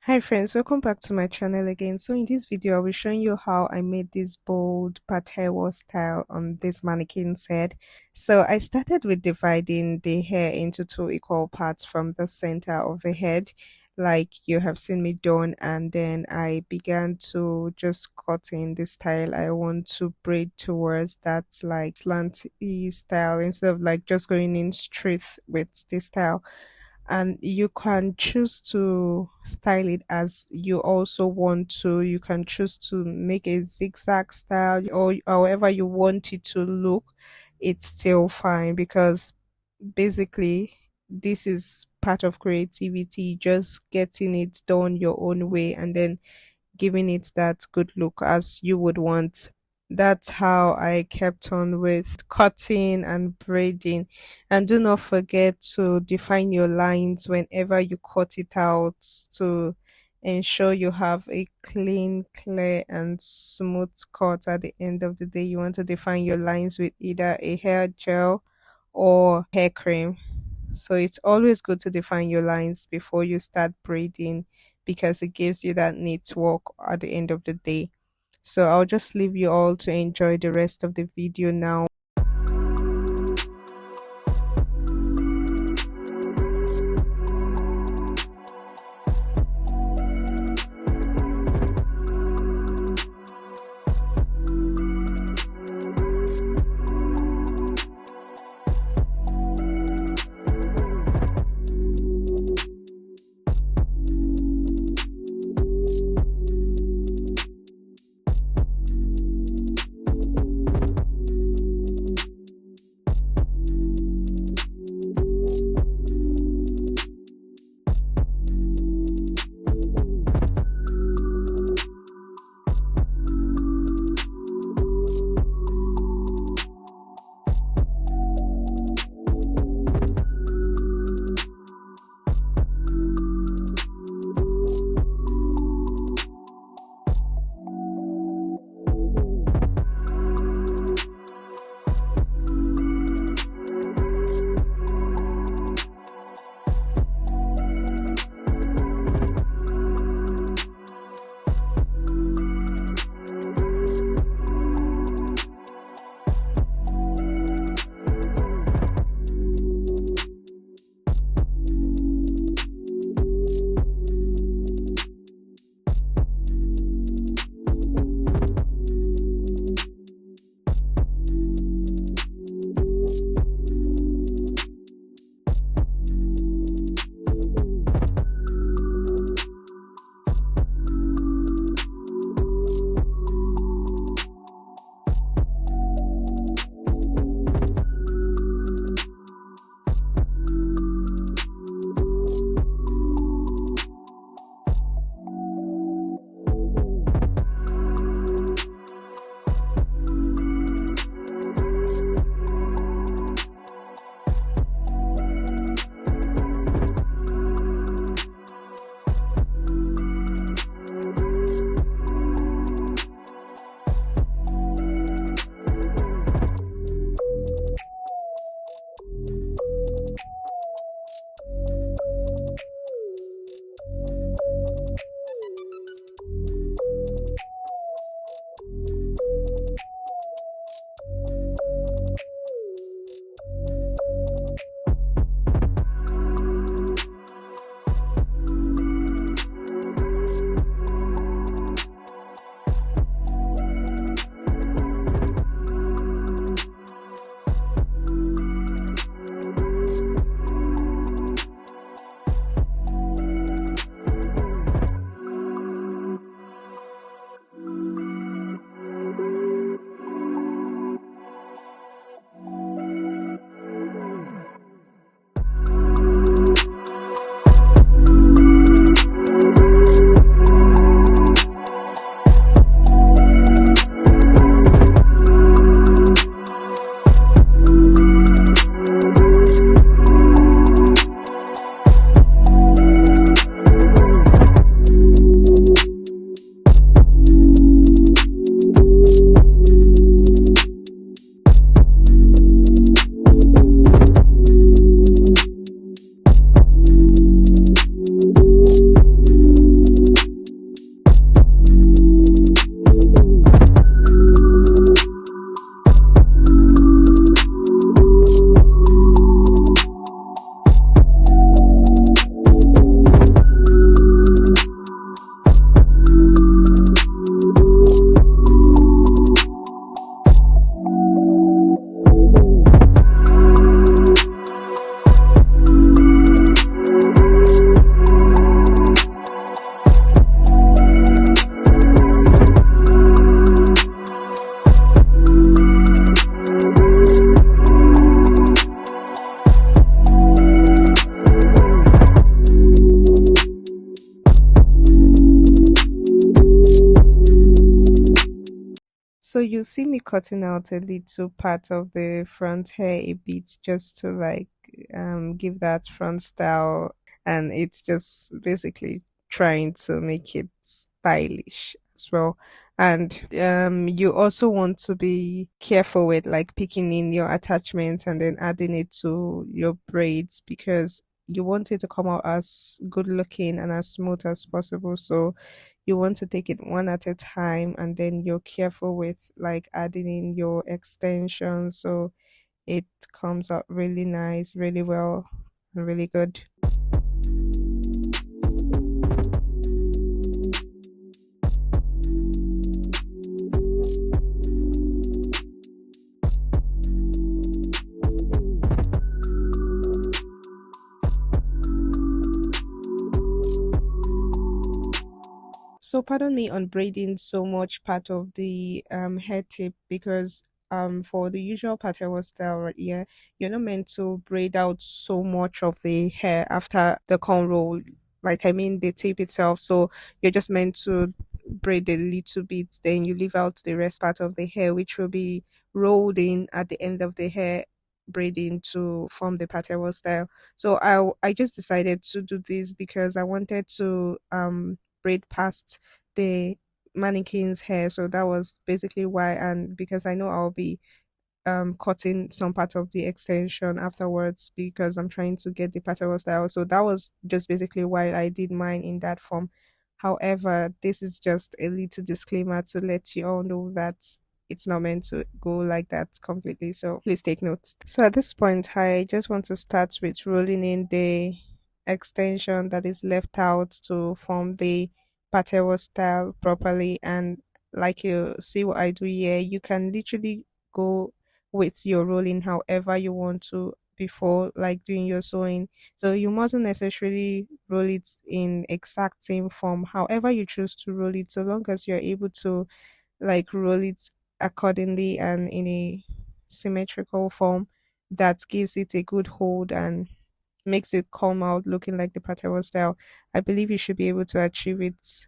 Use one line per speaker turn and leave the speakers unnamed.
Hi friends, welcome back to my channel again. So in this video, I'll be showing you how I made this bold Patewo style on this mannequin's head. So I started with dividing the hair into two equal parts from the center of the head, like you have seen me done, and then I began to just cut in the style I want to braid towards. That's like slanty style instead of like just going in straight with this style, and you can choose to style it as you also want to. You can choose to make a zigzag style or however you want it to look. It's still fine because basically this is part of creativity, just getting it done your own way and then giving it that good look as you would want. That's how I kept on with cutting and braiding. And do not forget to define your lines whenever you cut it out to ensure you have a clean, clear, and smooth cut at the end of the day. You want to define your lines with either a hair gel or hair cream. So it's always good to define your lines before you start braiding because it gives you that neat work at the end of the day. So I'll just leave you all to enjoy the rest of the video now. So you see me cutting out a little part of the front hair a bit just to like give that front style, and it's just basically trying to make it stylish as well. And you also want to be careful with like picking in your attachments and then adding it to your braids because you want it to come out as good looking and as smooth as possible. So you want to take it one at a time and then you're careful with like adding in your extensions so it comes out really nice, really well, and really good. So pardon me on braiding so much part of the hair tip because for the usual Patewo style right here, you're not meant to braid out so much of the hair after the cornrow, like I mean the tip itself. So you're just meant to braid a little bit, then you leave out the rest part of the hair, which will be rolled in at the end of the hair braiding to form the Patewo style. So I just decided to do this because I wanted to braid past the mannequin's hair. So that was basically why, and because I know I'll be cutting some part of the extension afterwards because I'm trying to get the pattern style. So that was just basically why I did mine in that form. However, this is just a little disclaimer to let you all know that it's not meant to go like that completely. So please take notes. So at this point, I just want to start with rolling in the extension that is left out to form the Patewo style properly. And like you see what I do here, you can literally go with your rolling however you want to before like doing your sewing. So you mustn't necessarily roll it in exact same form. However you choose to roll it, so long as you're able to like roll it accordingly and in a symmetrical form that gives it a good hold and makes it come out looking like the Patewo style. I believe you should be able to achieve it.